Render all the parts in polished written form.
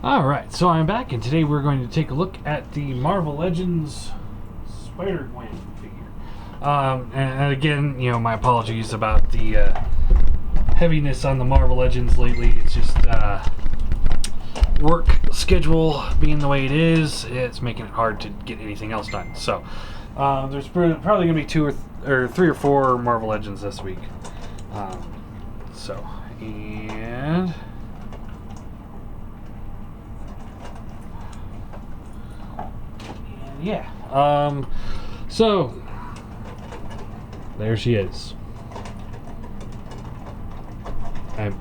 Alright, so I'm back, and today we're going to take a look at the Marvel Legends Spider Gwen figure. And again, my apologies about the heaviness on the Marvel Legends lately. It's just work schedule being the way it is, it's making it hard to get anything else done. So, there's probably going to be three or four Marvel Legends this week. And... yeah. So there she is. I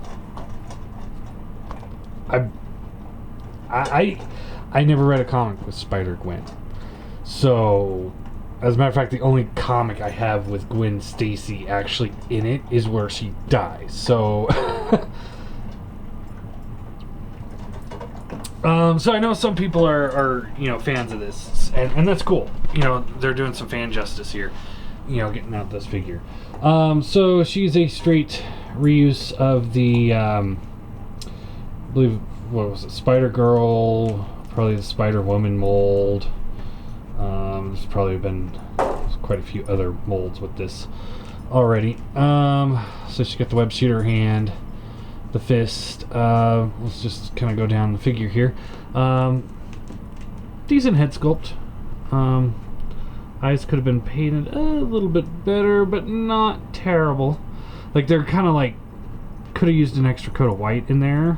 never read a comic with Spider Gwen. So, as a matter of fact, the only comic I have with Gwen Stacy actually in it is where she dies. So so I know some people are fans of this, and that's cool. They're doing some fan justice here, getting out this figure. So she's a straight reuse of the, I believe, what was it, Spider Girl, probably the Spider Woman mold. There's probably been quite a few other molds with this already. So she's got the web shooter hand, the fist. Let's just kind of go down the figure here. Decent head sculpt. Eyes could have been painted a little bit better, but not terrible. Like, they're kind of like, could have used an extra coat of white in there,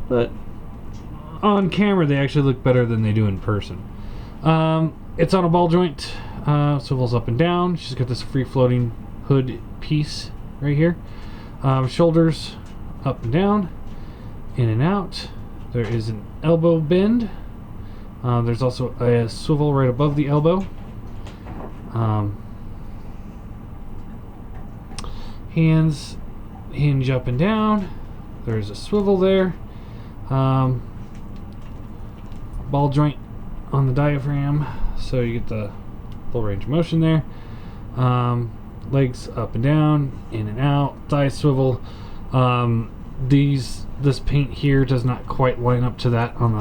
but on camera they actually look better than they do in person. It's on a ball joint, swivels up and down. She's got this free floating hood piece right here. Shoulders up and down, in and out. There is an elbow bend. There's also a swivel right above the elbow. Hands hinge up and down. There's a swivel there. Ball joint on the diaphragm, so you get the full range of motion there. Legs up and down, in and out, thigh swivel. This paint here does not quite line up to that on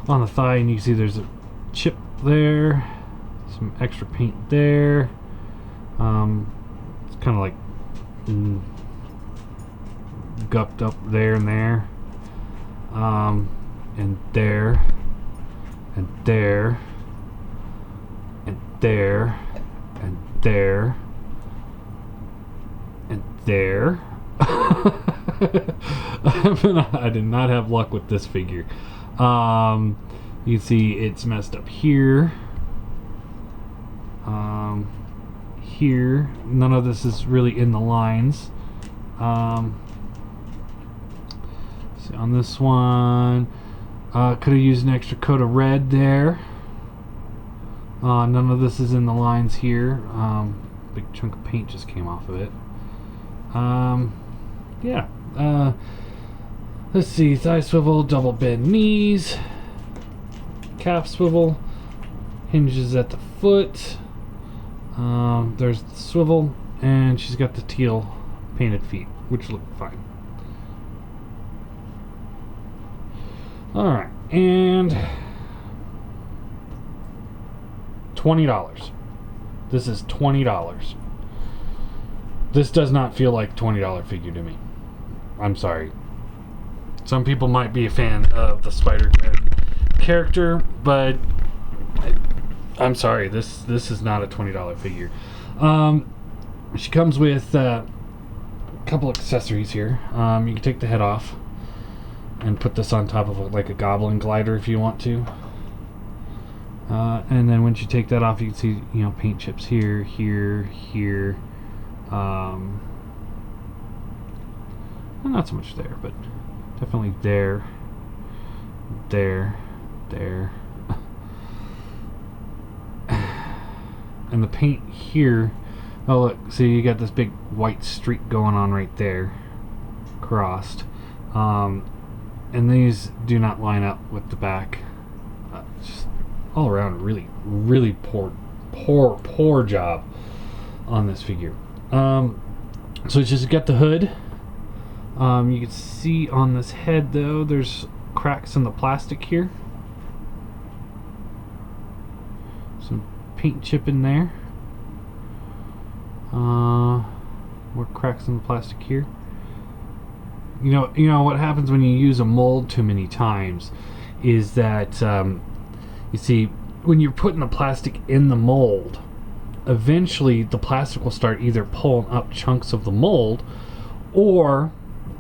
the thigh, and you can see there's a chip there, some extra paint there. It's kind of like gupped up there and there, and there, and there, and there, and there, and there. I did not have luck with this figure. You can see it's messed up here. Here. None of this is really in the lines. See, on this one, could have used an extra coat of red there. None of this is in the lines here. Big chunk of paint just came off of it. Yeah. Let's see. Thigh swivel, double bend knees, calf swivel, hinges at the foot. There's the swivel, and she's got the teal painted feet, which look fine. Alright, and $20. This is $20. This does not feel like a $20 figure to me. I'm sorry. Some people might be a fan of the Spider Gwen character, but I'm sorry, this is not a $20 figure. She comes with a couple accessories here. You can take the head off and put this on top of like a goblin glider if you want to. And then once you take that off, you can see paint chips here, here, here. Not so much there, but definitely there, there, there. And the paint here, oh look, see, you got this big white streak going on right there, crossed. And these do not line up with the back. Just all around really poor job on this figure. So it's just got the hood. You can see on this head though, there's cracks in the plastic here. Some paint chip in there. More cracks in the plastic here. You know what happens when you use a mold too many times is that you see, when you're putting the plastic in the mold, eventually the plastic will start either pulling up chunks of the mold, or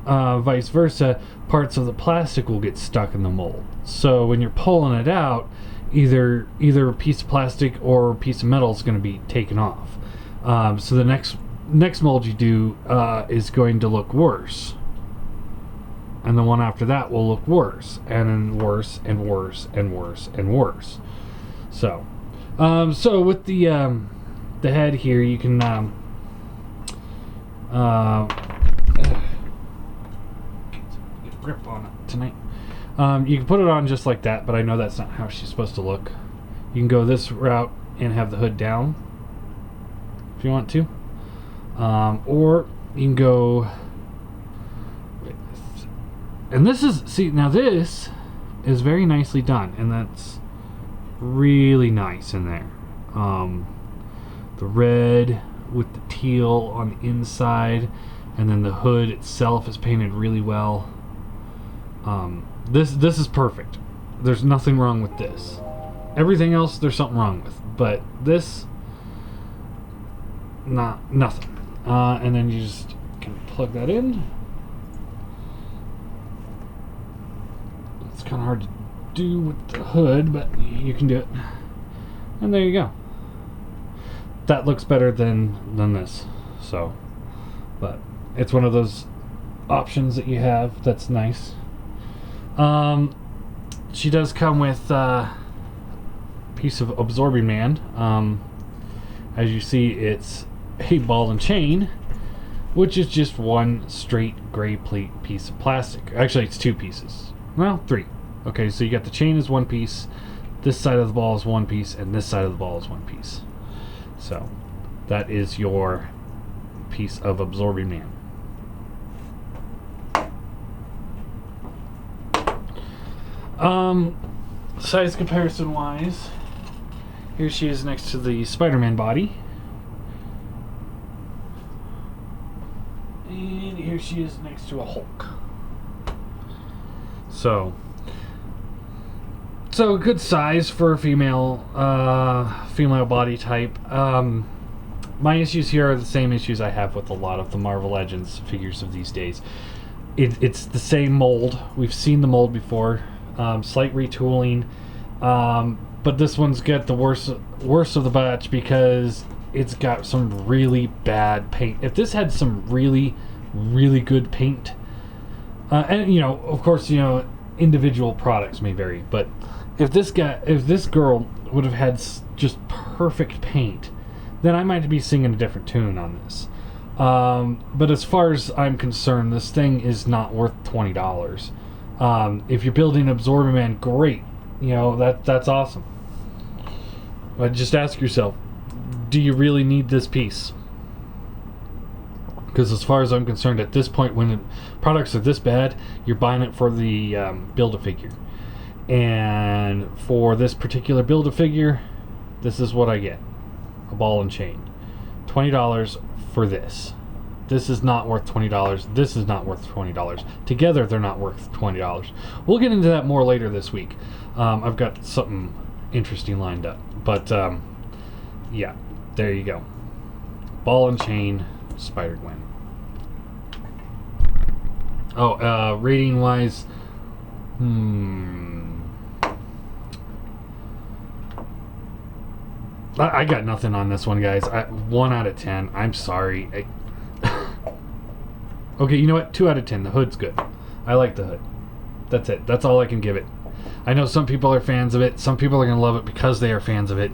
vice versa, parts of the plastic will get stuck in the mold. So when you're pulling it out, either a piece of plastic or a piece of metal is going to be taken off. So the next mold you do is going to look worse, and the one after that will look worse, and then worse and worse and worse and worse. So with the head here, you can get a grip on it tonight. You can put it on just like that, but I know that's not how she's supposed to look. You can go this route and have the hood down if you want to, or you can go. And this is, see, now this is very nicely done, and that's really nice in there. The red with the teal on the inside, and then the hood itself is painted really well. This is perfect. There's nothing wrong with this. Everything else there's something wrong with, but this, nothing. And then you just can plug that in. It's kind of hard to do with the hood, but you can do it. And there you go. That looks better than this. So, but it's one of those options that you have that's nice. She does come with a piece of absorbing man. As you see, it's a ball and chain, which is just one straight gray piece of plastic. Actually, it's two pieces. Well, three. Okay, so you got the chain is one piece, this side of the ball is one piece, and this side of the ball is one piece. So that is your piece of absorbing man. Size comparison wise, here she is next to the Spider-Man body, and here she is next to a Hulk. So good size for a female body type. My issues here are the same issues I have with a lot of the Marvel Legends figures of these days. It's the same mold. We've seen the mold before. Slight retooling, but this one's got the worst of the batch because it's got some really bad paint. If this had some really, really good paint, and of course, individual products may vary, but if this girl would have had just perfect paint, then I might be singing a different tune on this. But as far as I'm concerned, this thing is not worth $20. If you're building Absorbing Man, great. That's awesome. But just ask yourself, do you really need this piece? Because as far as I'm concerned, at this point, when products are this bad, you're buying it for the Build-A-Figure. And for this particular Build-A-Figure, this is what I get. A ball and chain. $20 for this. This is not worth $20. This is not worth $20. Together, they're not worth $20. We'll get into that more later this week. I've got something interesting lined up. But, yeah, there you go. Ball and chain, Spider Gwen. Oh, rating-wise, I got nothing on this one, guys. 1 out of 10. I'm sorry. Okay, you know what? 2 out of 10. The hood's good. I like the hood. That's it. That's all I can give it. I know some people are fans of it. Some people are going to love it because they are fans of it.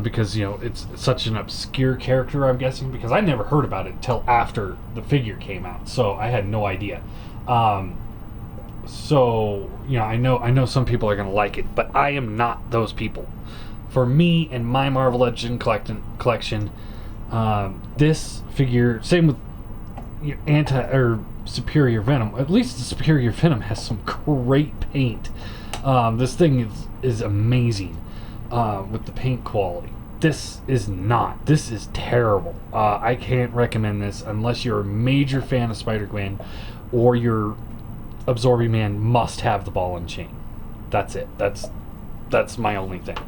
Because, it's such an obscure character, I'm guessing, because I never heard about it until after the figure came out. So I had no idea. I know some people are going to like it, but I am not those people. For me and my Marvel Legend collection, this figure, same with Superior Venom. At least the Superior Venom has some great paint. This thing is amazing with the paint quality. This is not. This is terrible. I can't recommend this unless you're a major fan of Spider Gwen, or your Absorbing Man must have the ball and chain. That's it. That's my only thing.